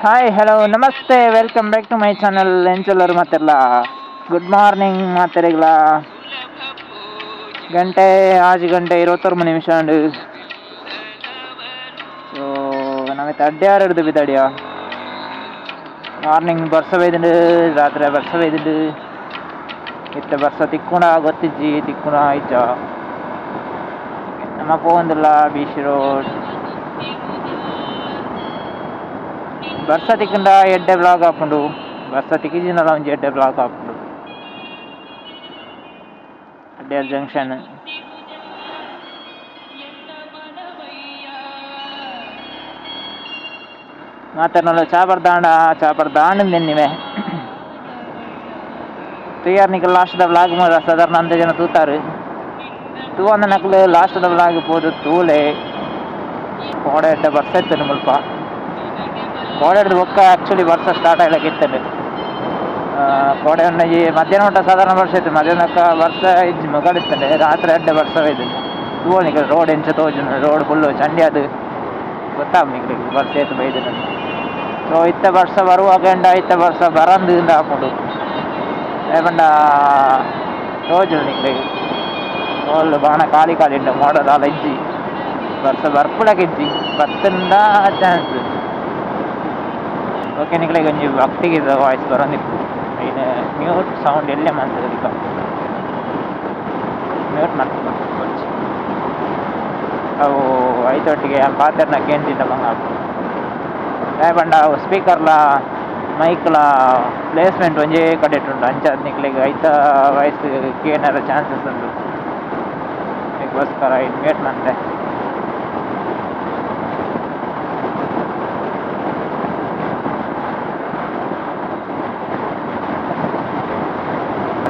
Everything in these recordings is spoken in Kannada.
ಹಾಯ್ ಹಲೋ ನಮಸ್ತೆ welcome back to my channel ಎಂಚಲ್ಲರು ಮಾತೆಲ್ಲ ಗುಡ್ ಮಾರ್ನಿಂಗ್ ಮಾತೆರೆಗ್ಲ ಗಂಟೆ 6 ಗಂಟೆ 26 ನಿಮಿಷ ഉണ്ട് ಸೊ ನಮಗೆ ಅಡ್ಡಾರು എടുത്ത് ಬಿದ್ದಾಡಿಯ ಮಾರ್ನಿಂಗ್ ಬರ್ಸ ಬೈದುಂಡು ರಾತ್ರಿ ಬರ್ಸ ಬೈದುಂಡು ಇತ್ತ ಬರ್ಸ ತಿಕ್ಕುಣ ಗೊತ್ತಿಜ್ಜಿ ತಿಕ್ಕುಣ ಆಯ್ತ ನಮ್ಮ ಪೋವಂದಿಲ್ಲ ಬೀಚ್ ರೋಡ್ ಬರ್ಸ ತಿಕ್ಕಂಡ ಎಡ್ಡೆ ಬ್ಲಾಗ್ ಹಾಕೊಂಡು ಬರ್ಸ ತಿಕ್ಕಿಜಿನಲ್ಲ ಒಂಜಿ ಎಡ್ಡೆ ಬ್ಲಾಗ್ ಹಾಕೊಂಡು ಅಡ್ಡೇರ್ ಜಂಕ್ಷನ್ ಮಾತಾಡ್ನಲ್ಲ ಚಾಪರ್ ದಾಂಡ್ ನಿನ್ನಿವೆ ತೂಯಾರ್ ನಿಕಲ್ ಲಾಸ್ಟ್ ದ ಬ್ಲಾಗ್ ಮಾಡ ಸಾಧಾರಣ 100 ಜನ ತೂತಾರು ತೂವಂದ ನಕಲು ಲಾಸ್ಟ್ ದ ಬ್ಲಾಗ್ ಪೋದು ತೂಲೆ ಕೋಡೆ ಎಡ್ಡೆ ಬರ್ಸ ಇತ್ತು ಮುಲ್ಪ ಕೋಡೆ ಹಿಡ್ದು ಬೊಕ್ಕ ಆ್ಯಕ್ಚುಲಿ ವರ್ಷ ಸ್ಟಾರ್ಟ್ ಆಗ್ಲಿಕ್ಕೆ ಇತ್ತಂಡೆ ಕೋಡೆ ಒಂಜಿ ಮಧ್ಯಾಹ್ನ ಊಟ ಸಾಧಾರಣ ವರ್ಷ ಇತ್ತು ಮಧ್ಯಾಹ್ನಕ್ಕೆ ವರ್ಷ ಇಜ್ಜಿ ಮಗಳಿತ್ತಂಡೆ ರಾತ್ರಿ ಅಡ್ಡೆ ವರ್ಷ ಒಯ್ದು ತೂವನಿಗೆ ರೋಡ್ ಎಂಚ ತೋಜು ರೋಡ್ ಫುಲ್ಲು ಚಂಡಿ ಅದು ಗೊತ್ತಾಗ ನಿಕ್ಲಿಗೆ ವರ್ಷ ಏತು ಬೈದು ಸೊ ಇತ್ತ ವರ್ಷ ಬರುವಾಗ ಇತ್ತ ವರ್ಷ ಬರಂದು ಹಾಕೊಂಡು ಏಪಂಡ ತೋಜು ನಿಕ್ಲಿಗೆ ಓಲ್ ಬಾಣ ಖಾಲಿ ಉಂಟು ಮೋಡದಾಲ ಇಜ್ಜಿ ವರ್ಷ ಬರ್ಪುಳಕ್ಕೆ ಇಜ್ಜಿ ಬತ್ತಂದ ಚಾನ್ಸ್ ಓಕೆ ನಿಕ್ಲಿಗೆ ಒಂಜಿ ಭಕ್ತಿಗೆ ವಾಯ್ಸ್ ಬರೋದಿತ್ತು ಇನ್ನು ಮ್ಯೂಟ್ ಸೌಂಡ್ ಎಲ್ಲೇ ಮಾಡ್ತದೆ ಮ್ಯೂಟ್ ಮಾಡ್ತೀನಿ ಅವು ಐತೊಟ್ಟಿಗೆ ಪಾತೆರ್ನ ಕೇಂತಿದ್ದ ಬಂಗ ಏಪಂಡ ಅವು ಸ್ಪೀಕರ್ಲ ಮೈಕ್ಲ ಪ್ಲೇಸ್ಮೆಂಟ್ ಒಂಜೇ ಕಡೆ ಉಂಟು ಅಂಚಾದ ನಿಕ್ಲಿಗೆ ಐತ ವಾಯ್ಸ್ ಕೇನಾರ ಚಾನ್ಸಸ್ ಉಂಟು ಅದಕ್ಕೋಸ್ಕರ ಇದು ಮ್ಯೂಟ್ ಮಾಡ್ತೆ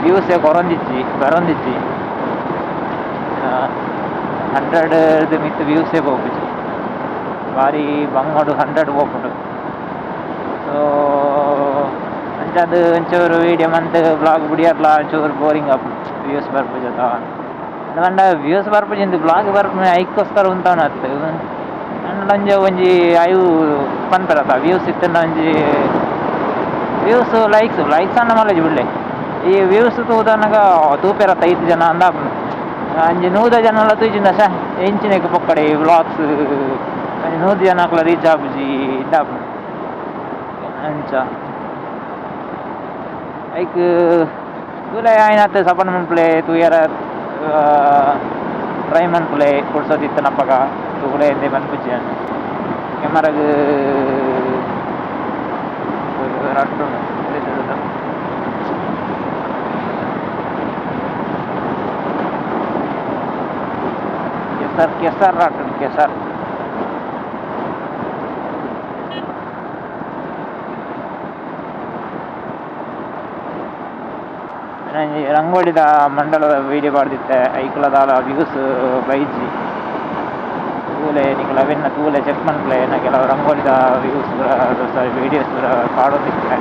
ವ್ಯೂಸೇ ಬರೊಂದಿಜ್ಜಿ 100 ಮಿತ್ ವ್ಯೂಸೇ ಹೋಗ್ಬಿಚ್ಚಿ ಭಾರಿ ಬಂಗಡು 100 ಹೋಗ್ಬಿಟ್ಟು ಸೊ ಅಂಚದು ಒಂಚೂರು ವೀಡಿಯೋ ಮಂತ್ ಬ್ಲಾಗ್ ಬಿಡಿಯರ್ಲ ಒಂಚೂರು ಬೋರಿಂಗ್ ಆಪು ವ್ಯೂಸ್ ಬರ್ಪುಜತ ಅಂಡ ವ್ಯೂಸ್ ಬರ್ಪುಜಿಂದು ಬ್ಲಾಗ್ ಬರ್ಪ ಐಕ್ಕೋಸ್ಕರ ಉಂತವನತ್ತು ಅಂಡ್ಲಂಜ ಒಂಜಿ ಐವು ಪಂಪರತ ವ್ಯೂಸ್ ಇತ್ತಂಡ ಒಂಜಿ ವ್ಯೂಸ್ ಲೈಕ್ಸ್ ಅನ್ನ ಮಲ್ಲಜಿ ಬಿಡ್ಲೆ ಈ ವ್ಯೂಸ್ ತೂದನಗ ತೂಪೆರತ್ತ 5 ಜನ ಅಂದ ಅಂಜಿ 100 ಜನ ತೂಜಿಂದ ಎಂಚಿನಕ್ಕೆ ಪೊಕ್ಕಡೆ ವ್ಲಾಗ್ಸ್ ಅಂಜಿ 100 ಜನಕ್ಲ ರೀಚ್ ಆಪುಜಿ ಇದ್ದಾಪು ಅಂಚ ಐಕ್ ತೂಲೆ ಆಯ್ನತ್ತೆ ಸಪನ್ ಮನ್ಪುಲೆ ತೂಯರ ಟ್ರೈ ಮನ್ಪುಲೆ ಕೊಡ್ಸೋದಿತ್ತು ನಪ್ಪಗ ತೂಲೆ ಎಂದೇ ಮನ್ಪುಜಿ ಕೆಮರಗ್ ರಟ್ಟು ಕೆಸರ್ ರಾಟು ಕೆಸರ್ ರಂಗೋಲಿದ ಮಂಡಲದ ವೀಡಿಯೋ ಪಾಡ್ದಿತ್ತೆ ಐಕ್ಲದಾಲ ವ್ಯೂಸ್ ಬೈಜಿ ತೂಲೆ ನಿಕಲ ಅವೆನ್ನ ತೂಲೆ ಚೆಕ್ ಮನ್ಪುಲೆ ಕೆಲವು ರಂಗೋಲಿದ ವ್ಯೂಸ್ ಸಾರಿ ವೀಡಿಯೋಸ್ ಪಾಡೋದಿಕ್ಕೆ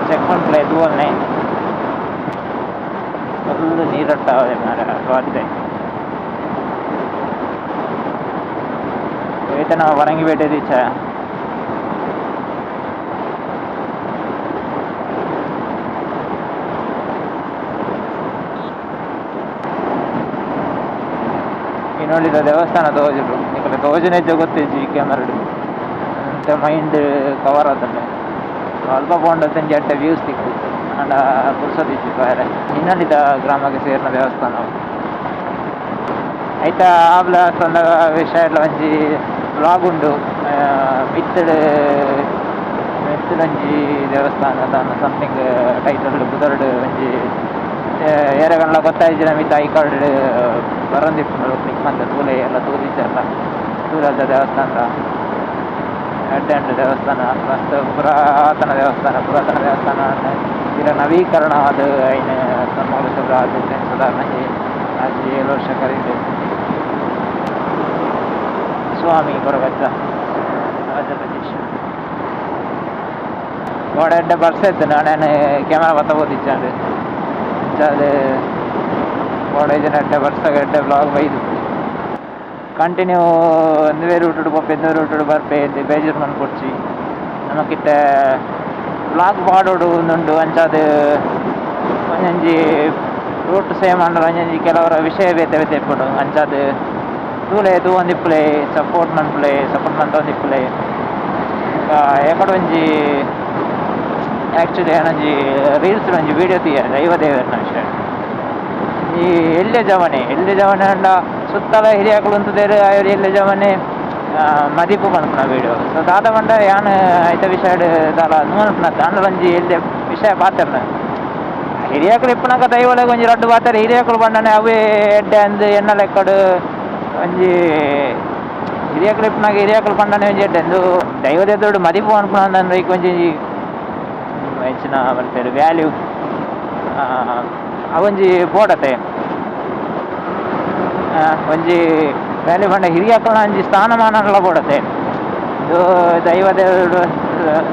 ಚೆಕ್ ಮನ್ಪುಲೆ ತೂವಲ್ನೆ ಫುಲ್ ನೀರಟ್ಟಾವದೆ ಮಾರ ಬಾರಿದೆ ವೇತನ ವರಂಗಿ ಬೇಟೆ ದೀಚ ಇನ್ನೊಳಿದ ದೇವಸ್ಥಾನ ತೋಜರು ನಿಕಲೆ ತೋಜನೆಜ್ಜ ಗೊತ್ತಿಜ್ಜಿ ಕ್ಯಾಮರಡು ಅಂತ ಮೈಂಡ್ ಕವರ್ ಆತಂಡೆ ಅಲ್ಪ ಪೋಂಡತ್ತಂಜಿ ಅಡ್ಡ ವ್ಯೂಸ್ ತಿಕ್ಕು ಅಂಡ ಪುರ್ಸದಿಜ್ಜಿ ಬೇರೆ ಇನ್ನೊಳಿದ ಗ್ರಾಮಕ್ಕೆ ಸೇರಿನ ದೇವಸ್ಥಾನ ಐತ ಆಬ್ಲ ತಂದ ವಿಷಯ ಎಲ್ಲ ಒಂಜಿ ಬ್ಲಾಗ್ ಉಂಡು ಮಿತ್ತಡಂಜಿ ದೇವಸ್ಥಾನ ಸಮಥಿಂಗ್ ಟೈಟಲ್ ಬುದರ್ಡ್ ಒಂಜಿ ಏರೆಗಂಡ್ಲ ಗೊತ್ತಾಯ್ಜಿನ ಮಿತ್ತ ಐಕಾರ್ಡ್ ಬರೊಂದಿಪ್ಪುಂಡು ಕ್ಲಿಕ್ ಮಂತ ತೂಲೆ ಎಲ್ಲ ತೂದಿಜ್ಜಲ್ಲ ತೂಲದ ದೇವಸ್ಥಾನದ ಎಡ್ಡೆಂಡು ದೇವಸ್ಥಾನ ಮಸ್ತ್ ಪುರಾತನ ದೇವಸ್ಥಾನ ಇರ ನವೀಕರಣ ಅದು ಐನು 90 ಸಾಧಾರಣ 7 ವರ್ಷ ಕರೀದು ಸ್ವಾಮಿ ಕೊರಗಜ್ಜ ರಾಜಪ್ರದೇಶ ಗೋಡೆ ಎಡ್ಡೆ ಬರ್ಸ ಇತ್ತು ನಾನೇನು ಕ್ಯಾಮರಾ ಬತ್ತಬೋದಿಚ್ಚಾಂಡು ಅದು ಗೋಡೆ ಜನ ಎಡ್ಡೆ ಬರ್ಸಾಗ ಎಡ್ಡೆ ಬ್ಲಾಗ್ ಬೈದು ಕಂಟಿನ್ಯೂ ಒಂದುವೇ ರೂಟುಡು ಪೋಪೆ ರೂಟುಡು ಬರ್ಪೆ ಬೇಜಾರು ಮನ್ಪೊಡ್ಚಿ ನಮಕಿತ್ತ ಬ್ಲಾಗ್ ಪಾಡೋಡು ಒಂದುಂಡು ಅಂಚಾದ್ ಒಂಜೊಂಜಿ ರೂಟ್ ಸೇಮ್ ಅಂಡ್ರೆ ಒಂಜೊಂಜಿ ಕೆಲವರ ವಿಷಯ ಬೇತೆ ಬೇತೆ ಇಪ್ಪುಂಡು ಅಂಚಾದ್ ತೂಲೆ ತೂವೊಂದಿಪ್ಪುಲೆ ಸಪೋರ್ಟ್ ಮಂತೊಂದಿಪ್ಪುಲೆ ಎಕಡೆ ಒಂಜಿ ಆ್ಯಕ್ಚುಲಿ ಏನೊಂಜಿ ರೀಲ್ಸ್ ಒಂಜಿ ವೀಡಿಯೋ ತೀಯ ದೈವದೇವರನ ವಿಷಯ ಈ ಎಲ್ಯ ಜವನೆ ಅಂಡ ಸುತ್ತಲ ಹಿರಿಯಾಕುಲು ಉಂತುದೆರ್ ಅಯ್ಯರ್ ಎಲ್ಯ ಜವನೆ ಮದಿಪು ಪನ್ಪುನ ವೀಡಿಯೋ ಸೊ ದಾದ ಪಂಡ ಯಾನ್ ಐತ ವಿಷಯ ದಾಲ ನೂನ್ಪುನ ದಾಂಡ ಒಂಜಿ ಎಲ್ಯ ವಿಷಯ ಪಾತೆರ್ನ ಹಿರಿಯಾಕುಲು ಇಪ್ಪುನಕ ದೈವಲೆಗ್ ಒಂಜಿ ರಡ್ಡು ಪಾತೆರ್ ಹಿರಿಯಾಕುಲು ಪಂಡನೆ ಅವೇ ಎಡ್ಡೆ ಅಂದ್ ಎನ್ನ ಲೆಕ್ಕಡ್ ಒಂಜಿ ಹಿರಿಯಾಕುಲು ಇಪ್ಪುನಗ ಹಿರಿಯಾಕುಲು ಪಂಡನೆ ಒಂಜಿ ಎಡ್ಡೆ ಅಂದು ದೈವದೆದೊಡು ಮದಿಪು ಪನ್ಪುನಂದ್ರೆ ಈಗ ಒಂಜಿ ಹೆಚ್ಚಿನ ಬರ್ತೇವೆ ವ್ಯಾಲ್ಯೂ ಅವೊಂಜಿ ಬೋಡತೆ ಒಂಜಿ ವ್ಯಾಲ್ಯೂ ಪಂಡ ಹಿರಿಯಾಕುಲ್ನ ಒಂಜಿ ಸ್ಥಾನಮಾನಗಳ ಬೋಡತೆ ಇದು ದೈವದೇವರು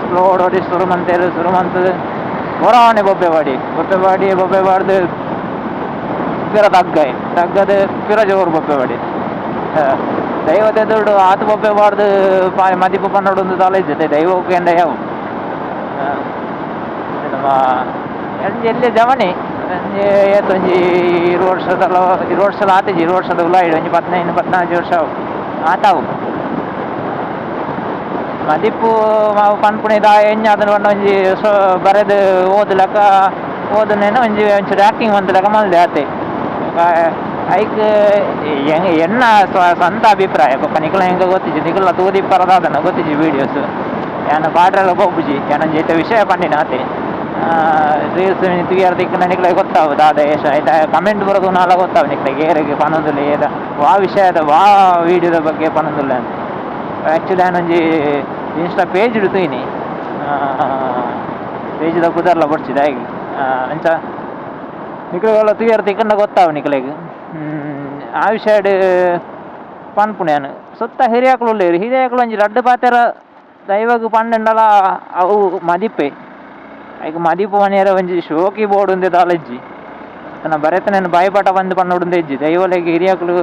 ಸ್ಲೋ ಓಡಿ ಶುರು ಮಂತದು ಹೊರಾವಣೆ ಬೊಬ್ಬೆ ಬಾಡ್ದು ಪಿರ ತಗ್ಗದ ಪಿರ ಜೋರು ಬೊಬ್ಬೆ ಬಾಡಿ ದೈವದೇದುಡು ಆತು ಬೊಬ್ಬೆ ಬಾಡ್ದು ಮದಿಪು ಪನ್ನೋಡು ಒಂದು ತಾಲ ಇದ್ದತೆ ದೈವಕ್ಕೆ ಎಂಡ ಯಾವು ನಮ್ಮ ಎಲ್ಲಿ ಜವನಿ ಏತೊಂಜಿ 20 ವರ್ಷದ ಆತಿಜಿ 20 ವರ್ಷದ ಉಲಾಯಿಡು ಒಂಜಿ 15-14 ವರ್ಷ ಆತಾವು ಮದಿಪ್ಪು ಮಾವು ಪನ್ಪುಣಿದ ಎಂಜ ಅದನ್ನು ಪಂಡ ಒಂಜಿ ಬರೆದು ಓದನೇನ ಒಂಚೂರು ಆ್ಯಕ್ಟಿಂಗ್ ಮಂತಲೆಕ ಮಲ್ದೆ ಆತೆ ಐಕ್ ಎನ್ನ ಸ್ವಂತ ಅಭಿಪ್ರಾಯ ಪಪ್ಪ ನಿಖಲ ಹೆಂಗೆ ಗೊತ್ತಿಜಿ ನಿಖಲ ತೂದಿಪ್ಪರದಾದನ ಗೊತ್ತಿಜಿ ವೀಡಿಯೋಸ್ ಯಾನ ಪಾಡ್ರೆಲ್ಲ ಪೋಪುಜಿ ಯಾನೊಂಜಿ ಐತೆ ವಿಷಯ ಪಂಡಿನ ಆತೆ ರೀಲ್ಸ್ ತುಗಿಯಾರ ದಿಕ್ಕನ ನಿಕ್ಲೆ ಗೊತ್ತಾವು ದಾದ ಯಶ ಆಯ್ತಾ ಕಮೆಂಟ್ ಬರೋದು ನಾಲ ಗೊತ್ತಾವು ನಿಕ್ಲೆ ಏರಿಗೆ ಪನೊಂದುಲ್ಲ ಏದ ವಾ ವಿಷಯದ ವಾ ವೀಡಿಯೋದ ಬಗ್ಗೆ ಪನೊಂದುಲ್ಲ ಅಂತ ಆ್ಯಕ್ಚುಲಿ ನಾನೊಂಜಿ ಇನ್ಸ್ಟಾ ಪೇಜ್ ಇಡ್ತೀನಿ ಪೇಜ್ದ ಕುದರ್ಲ ಬಡ್ಸಿದ ಹಾಗೆ ಅಂಚ ನಿಕ್ಲೆಗೆಲ್ಲ ತುಗಿಯಾರ ದಿಕ್ಕನ ಗೊತ್ತಾವು ನಿಕ್ಲೆಗೆ ಆ ವಿಷಯಡ್ ಪನ್ಪುಣ್ಯಾನು ಸುತ್ತ ಹಿರಿಯಾಕುಲು ಉಳ್ಳೇರು ಹಿರಿಯಾಕುಲು ಒಂಜಿ ರಡ್ಡು ಪಾತೆರ ದೈವಗ್ ಪಂಡಂಡಲ ಅವು ಮದಿಪ್ಪೆ ಐಕ್ ಮದಿಪು ಮನೆಯರ ಒಂಜಿ ಶೋಕಿ ಬೋರ್ಡ್ ಉಂದೆ ದಾಲಜ್ಜಿ ನನ್ನ ಬರೆತನೇನು ಬಾಯಿಪಾಠ ಬಂದು ಪನ್ನೋಡುಂದೆ ಇಜ್ಜಿ ದೈವಲೆಗ್ ಹಿರಿಯಾಕುಲು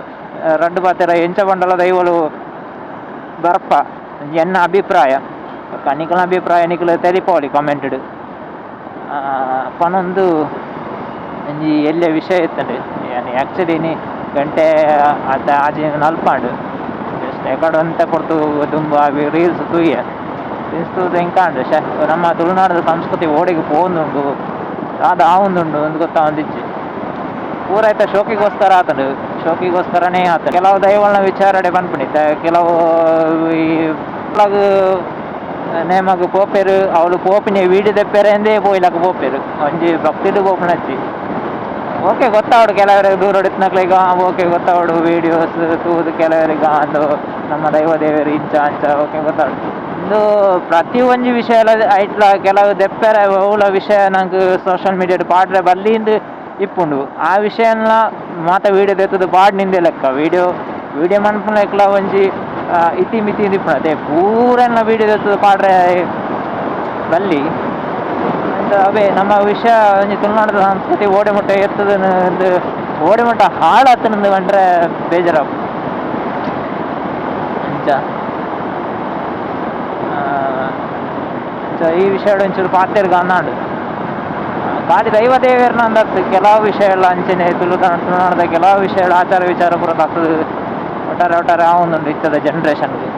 ರಡ್ಡು ಪಾತೆರ ಎಂಚ ಪಂಡಲ ದೈವಲು ಬರ್ಪ ಎನ್ನ ಅಭಿಪ್ರಾಯ ನಿಖಲ ಅಭಿಪ್ರಾಯ ನಿಖಲು ತೆಲಿಪವಳಿ ಕಮೆಂಟೆಡ್ ಪನೊಂದು ಒಂಜಿ ಎಲ್ಯ ವಿಷಯ ಇತ್ತಂಡೆ ಆ್ಯಕ್ಚುಲಿ ನೀ ಗಂಟೆ ಅದ ಆಚೆ ನಲ್ಪಾಂಡು ಜಸ್ಟ್ ಎಕಡೆ ಅಂತ ಕೊಡ್ತು ತುಂಬ ರೀಲ್ಸ್ ತೂಯ ರೀಲ್ಸ್ ತೂದು ಹೆಂಕಾಂಡು ನಮ್ಮ ತುಳುನಾಡದ ಸಂಸ್ಕೃತಿ ಓಡಿಗೆ ಪೋಂದುಂಡು ಅದು ಆವೊಂದುಂಡು ಒಂದು ಗೊತ್ತಾ ಒಂದಿಜ್ಜಿ ಪೂರೈತ ಶೋಕಿಗೋಸ್ಕರ ಆತಂಡು ಶೋಕಿಗೋಸ್ಕರನೇ ಆತ ಕೆಲವು ದೈವಗಳನ್ನ ವಿಚಾರಣೆ ಪನ್ಪುಣಿತ ಕೆಲವು ಈ ನೇಮಗ್ ಪೋಪೆರು ಅವಳು ಪೋಪಿನ ವೀಡಿಯೋ ತೆಪ್ಪೆರೆ ಎಂದೇ ಪೋಯ್ಲಕ ಪೋಪೆರು ಒಂಜಿ ಭಕ್ತಿಡು ಪೋಪುನಜ್ಜಿ ಓಕೆ ಗೊತ್ತಾವಡು ಕೆಲವರಿಗೆ ದೂರ ಹೊಡಿತ್ನಕ್ಲೀಗ ಓಕೆ ಗೊತ್ತಾವಡು ವೀಡಿಯೋಸ್ ತೂದು ಕೆಲವರಿಗೆ ಅದು ನಮ್ಮ ದೈವದೇವರು ಇಂಚ ಅಂಚ ಓಕೆ ಗೊತ್ತಾವಡು ಇಂದು ಪ್ರತಿ ಒಂಜಿ ವಿಷಯ ಐಟ್ಲ ಕೆಲವು ದೆಪ್ಪೆರೆ ಅವಳ ವಿಷಯ ನಂಗೆ ಸೋಷಿಯಲ್ ಮೀಡಿಯಾಡ್ ಪಾಡ್ರೆ ಬರ್ಲಿಂದು ಇಪ್ಪುಂಡು ಆ ವಿಷಯನ ಮಾತ ವೀಡಿಯೋ ತೆತ್ತದು ಪಾಡ್ ನಿಂದೆ ಲೆಕ್ಕ ವೀಡಿಯೋ ಮನ್ಪುನ ಲೆಕ್ಕಲ ಒಂಜಿ ಇತಿ ಮಿತಿ ಇಪ್ಪುನ ಅದೇ ಪೂರೆಲ್ಲ ವೀಡಿಯೋ ತೆತ್ತದು ಪಾಡ್ರೆ ಬಲ್ಲಿ ಅವೇ ನಮ್ಮ ವಿಷಯ ಒಂಜಿ ತುಳುನಾಡದ ಸಂಸ್ಕೃತಿ ಓಡೆ ಮುಟ್ಟ ಎತ್ತದ ಓಡೆ ಮುಟ್ಟ ಹಾಳಾತನಂದು ಕಂಡ್ರೆ ಬೇಜಾರಾಗು ಅಂಚ ಈ ವಿಷಯ ಒಂಚೂರು ಪಾತೆರ್ಗ ಅನ್ನಾಡು ಗಾಡಿ ದೈವದೇವರನ್ನ ಅಂದತ್ತು ಕೆಲವು ವಿಷಯಗಳ ಅಂಚನೆ ತುಳುನಾಡದ ಕೆಲವು ವಿಷಯಗಳ ಆಚಾರ ವಿಚಾರ ಪೂರ ತಕ್ಕದು ಒಟ್ಟಾರೆ ಆವೊಂದುಂಡು ಇತ್ತದ ಜನ್ರೇಷನ್ಗೆ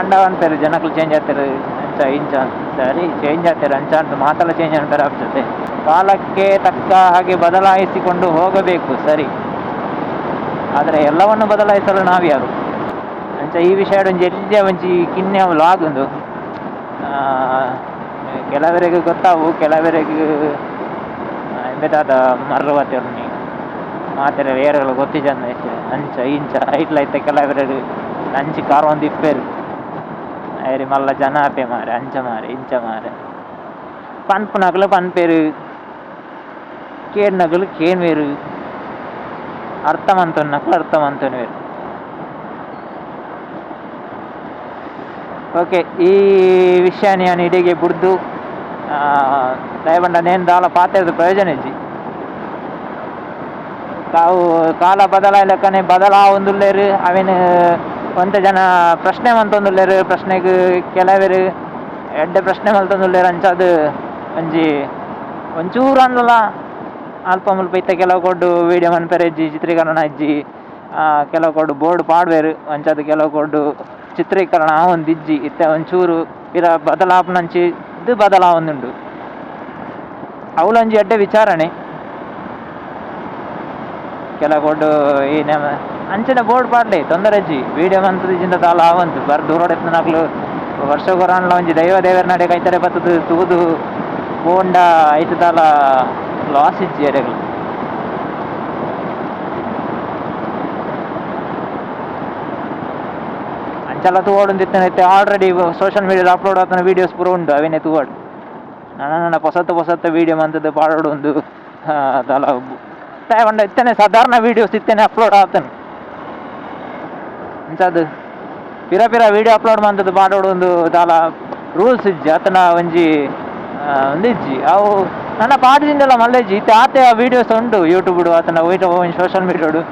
ಅಂಡವಂತೇರು ಜನಕ್ಕಳು ಚೇಂಜ್ ಆಗ್ತಾರೆ ಅಂಚ ಇಂಚ ಸರಿ ಚೇಂಜ್ ಆಗ್ತಾರೆ ಅಂಚ ಅಂತ ಮಾತೆಲ್ಲ ಚೇಂಜ್ ಆಗ್ತಾರೆ ಆಗ್ತದೆ ಕಾಲಕ್ಕೆ ತಕ್ಕ ಹಾಗೆ ಬದಲಾಯಿಸಿಕೊಂಡು ಹೋಗಬೇಕು ಸರಿ ಆದರೆ ಎಲ್ಲವನ್ನು ಬದಲಾಯಿಸಲು ನಾವ್ಯಾರು ಅಂಚ ಈ ವಿಷಯ ಒಂಜಿ ಎಲ್ಯ ಒಂಜಿ ಕಿನ್ನೆ ವ್ಲಾಗ್ ಒಂದು ಕೆಲವರಿಗೆ ಗೊತ್ತಾವು ಕೆಲವರಿಗೆ ಎಂಬೆದಾದ ಮರ್ರವತ್ತೆರ್ನಿ ಮಾತೆರ ಏರಗಳು ಗೊತ್ತಿಜಂದ ಅಂಚ ಇಂಚ ಐಟ್ಲೈತೆ ಕೆಲವರಿಗೆ ಅಂಚಿ ಕಾರು ಒಂದು ಇಪ್ಪೇರು ಐರಿ ಮಲ್ಲ ಜನ ಆಪೆ ಮಾರೆ ಅಂಚ ಮಾರೆ ಇಂಚ ಮಾರೆ ಪನ್ಪುನಕಲು ಪನ್ಪೇರು ಕೇಡ್ನಕಲು ಕೇಣ್ವೇರು ಅರ್ಥಮಂತೊನ್ನಕಲು ಅರ್ಥಮಂತೊನ್ವೇರು ಓಕೆ ಈ ವಿಷಯ ನಾನು ಇಡೀಗೆ ಬಿಡ್ದು ದಯವಂಡ ನೇನು ದಾಲ ಪಾತ್ರದ ಪ್ರಯೋಜನ ಇಜ್ಜಿ ತಾವು ಕಾಲ ಬದಲಾಯಿಲಕ್ಕನೆ ಬದಲಾವೊಂದುಲ್ಲೇರು ಅವೇನು ಒಂತ ಜನ ಪ್ರಶ್ನೆ ಮಂತೊಂದುಲ್ಲೇರು ಪ್ರಶ್ನೆಗೆ ಕೆಲವರು ಎಡ್ಡೆ ಪ್ರಶ್ನೆ ಮಲ್ತೊಂದುಲ್ಲೇರ್ ಅಂಚಾದ್ ಒಂಜಿ ಒಂಚೂರು ಅಂದ್ಲ ಅಲ್ಪ ಮುಲ್ಪ ಇತ್ತ ಕೆಲವು ಕೊಡ್ಡು ವೀಡಿಯೋ ಮನ್ಪೆರೆ ಇಜ್ಜಿ ಚಿತ್ರೀಕರಣ ಇಜ್ಜಿ ಕೆಲವು ಕೊಡ್ಡು ಬೋರ್ಡ್ ಪಾಡ್ವೆರ್ ಅಂಚಾದ್ ಕೆಲವು ಕೊಡ್ಡು ಚಿತ್ರೀಕರಣ ಆವೊಂದಿಜ್ಜಿ ಇತ್ತೆ ಒಂಚೂರು ಇರ ಬದಲಾಪುನಂಚಿ ಇದು ಬದಲಾವೊಂದುಂಡು ಅವಳಂಜಿ ಎಡ್ಡೆ ವಿಚಾರಣೆ ಕೆಲವು ಕೊಡ್ಡು ಈ ಅಂಚನೆ ಬೋರ್ಡ್ ಪಾಡ್ಲೆ ತೊಂದರೆ ಇಜ್ಜಿ ವೀಡಿಯೋ ಮಂತದಿಜಿಂದ ತಾಲ ಆವಂತು ಬರ್ ದೂರೋಡ್ ಎತ್ತಿನ ನಕ್ಲು ವರ್ಷ ಕೊರಾನ್ಲ ಒಂಜಿ ದೈವ ದೇವರ ನಡೆ ಕೈತರೆ ಬತ್ತದು ತೂದು ಬೋಂಡ ಐತು ತಾಲ ಲಾಸ್ ಇಜ್ಜಿ ಎಡೆಗಳು ಅಂಚೆಲ್ಲ ತೂವೊಡುಂದಿತ್ತನೈತೆ ಆಲ್ರೆಡಿ ಸೋಷಿಯಲ್ ಮೀಡಿಯಾದ ಅಪ್ಲೋಡ್ ಆತನ ವೀಡಿಯೋಸ್ ಪೂರ ಉಂಡು ಅವೇನೆ ತೂವಡು ನನ್ನ ಹೊಸತ್ತ ವೀಡಿಯೋ ಮಂತದ್ದು ಪಾಡೋಡು ಒಂದು ತಲ ಪಂಡ ಇತ್ತನೆ ಸಾಧಾರಣ ವೀಡಿಯೋಸ್ ಇತ್ತೇನೆ ಅಪ್ಲೋಡ್ ಆತನು ಅಂಚದು ಪಿರ ವೀಡಿಯೋ ಅಪ್ಲೋಡ್ ಮಂತದ್ದು ಪಾಡೋಡು ಒಂದು ತಾಲ ರೂಲ್ಸ್ ಇಜ್ಜಿ ಆತನ ಒಂಜಿ ಒಂದಿಜ್ಜಿ ಅವು ನನ್ನ ಪಾಠದಿಂದೆಲ್ಲ ಮಲ್ಲೆಜ್ಜಿ ಇತ್ತೆ ಆತೆ ಆ ವೀಡಿಯೋಸ್ ಉಂಡು ಯೂಟ್ಯೂಬ್ಡು ಆತನ ಸೋಷಿಯಲ್ ಮೀಡಿಯಾಡು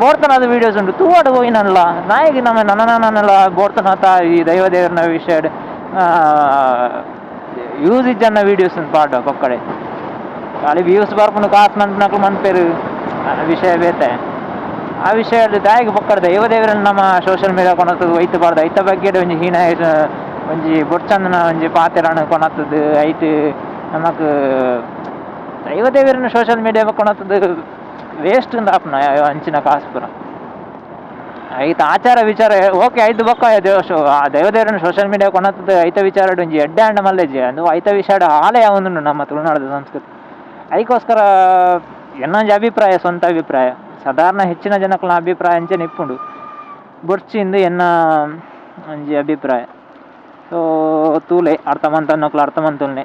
ಬೋಡ್ತನದ ವೀಡಿಯೋಸ್ ಉಂಡು ತೂವಡು ಹೋಯ್ನಲ್ಲ ನಾಯಿಗೆ ನನ್ನೆಲ್ಲ ಬೋಡ್ತನ ಆತ ಈ ದೈವ ದೇವರನ ವಿಷಯ ಯೂಸ್ ಇಜ್ಜನ್ನ ವೀಡಿಯೋಸ್ ಪಾಡ ಪಕ್ಕಡೆ ಖಾಲಿ ವ್ಯೂಸ್ ಬರ್ಪುನು ಕಾಸು ಮನ್ಪುನಕ್ಲು ಮನ್ಪೇರು ವಿಷಯ ಬೇತೆ ಆ ವಿಷಯದ ದಾಯಿಗೆ ಪಕ್ಕಡ ದೈವ ದೇವರನ್ನ ನಮ್ಮ ಸೋಷಿಯಲ್ ಮೀಡಿಯಾ ಕೊನತ್ತದು ಒಯ್ತು ಬಾರ್ದು ಐತ ಬಗ್ಗೆ ಒಂಜಿ ಹೀನ ಒಂಜಿ ಬೊಡ್ಚಂದನ ಒಂಜಿ ಪಾತೆರಣ ಕೊನತ್ತದು ಐತು ನಮಕ್ ದೈವ ದೇವರನ್ನ ಸೋಷಿಯಲ್ ಮೀಡಿಯಾ ಕೊನತ್ತದು ವೇಸ್ಟ್ ಆಪ್ನ ಅಂಚಿನ ಕಾಸು ಪುರ ಐತ ಆಚಾರ ವಿಚಾರ ಓಕೆ ಐದು ಬೊಕ್ಕ ಆ ದೈವ ದೇವರನ್ನ ಸೋಷಿಯಲ್ ಮೀಡಿಯಾ ಕೊನತ್ತದು ಐತ ವಿಚಾರ ಒಂಜಿ ಎಡ್ಡೆ ಅಂಡ ಮಲ್ಲೆಜ್ಜಿ ಅಂದು ಐತ ವಿಷಯ ಆಲೆ ಯಾವೊಂದುಂಡು ನಮ್ಮ ತುಳುನಾಡದ ಸಂಸ್ಕೃತಿ ಅದಕ್ಕೋಸ್ಕರ ಎನ್ನೊಂಜಿ ಅಭಿಪ್ರಾಯ ಸ್ವಂತ ಅಭಿಪ್ರಾಯ ಸಾಧಾರಣ ಹೆಚ್ಚಿನ ಜನಕ್ಲ ಅಭಿಪ್ರಾಯ ಅಂಚನೆ ಇಪ್ಪುಂಡು ಬೊರ್ಚಿಂದು ಎನ್ನ ಒಂಜಿ ಅಭಿಪ್ರಾಯ ಸೊ ತೂಲೆ ಅರ್ಥ ಮಂತನ್ನಕ್ಲು ಅರ್ಥ ಮಂತುಲ್ನೆ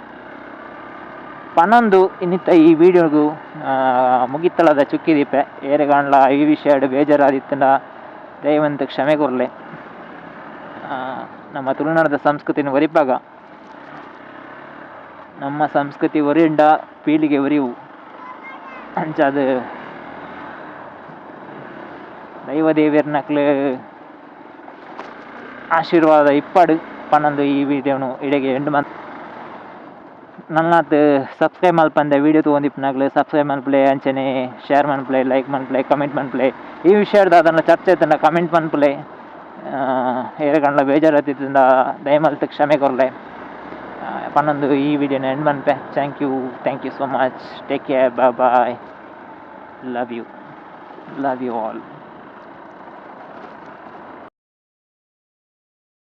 ಪನ್ನೊಂದು ಇನ್ನಿತ್ತ ಈ ವಿಡಿಯೋಗು ಮುಗಿತ್ತಳದ ಚುಕ್ಕಿದೀಪೆ ಏರೆಗಾಂಡ್ಲ ಈ ವಿಷಯ ಬೇಜಾರಾದಿತ್ತಂಡ ದಯವಂತ ಕ್ಷಮೆ ಕೊರ್ಲೆ ನಮ್ಮ ತುಳುನಾಡದ ಸಂಸ್ಕೃತಿನ ಒರಿಪಾಗ ನಮ್ಮ ಸಂಸ್ಕೃತಿ ಒರಿಯಿಂದ ಪೀಳಿಗೆ ಒರಿವು ಅಂಚಾದ ದೈವ ದೇವಿಯರ್ನಕ್ಲು ಆಶೀರ್ವಾದ ಇಪ್ಪಡು ಪನ್ನೊಂದು ಈ ವಿಡಿಯೋನು ಇಡೆಗೆ ಎಂಡು ಮಂತ್ ನನ್ನದು ಸಬ್ಸ್ಕ್ರೈಬ್ ಮಲ್ಪಂದೆ ವೀಡಿಯೋ ತೊಗೊಂಡಿಪ್ಪನಾಗ್ಲು ಸಬ್ಸ್ಕ್ರೈಬ್ ಮನ್ಪ್ಲೆ ಅಂಚನೆ ಶೇರ್ ಮನ್ಪ್ಲೆ ಲೈಕ್ ಮನ್ಪ್ಲೆ ಕಮೆಂಟ್ ಮನ್ಪ್ಲೆ ಈ ವಿಷಯದ ಅದನ್ನು ಚರ್ಚೆ ಆಯ್ತಂಡ ಕಮೆಂಟ್ ಮನ್ಪ್ಲೆ ಏರೆಗಂಡ್ಲ ಬೇಜಾರಾತಿದ್ದಿಂದ ದಯಮಲ್ತು ಕ್ಷಮೆ ಕೊರ್ಲೆ ಪನ್ನೊಂದು ಈ ವಿಡಿಯೋನ ಎಂಡ್ ಮನ್ಪೆ thank you so much take care bye love you all.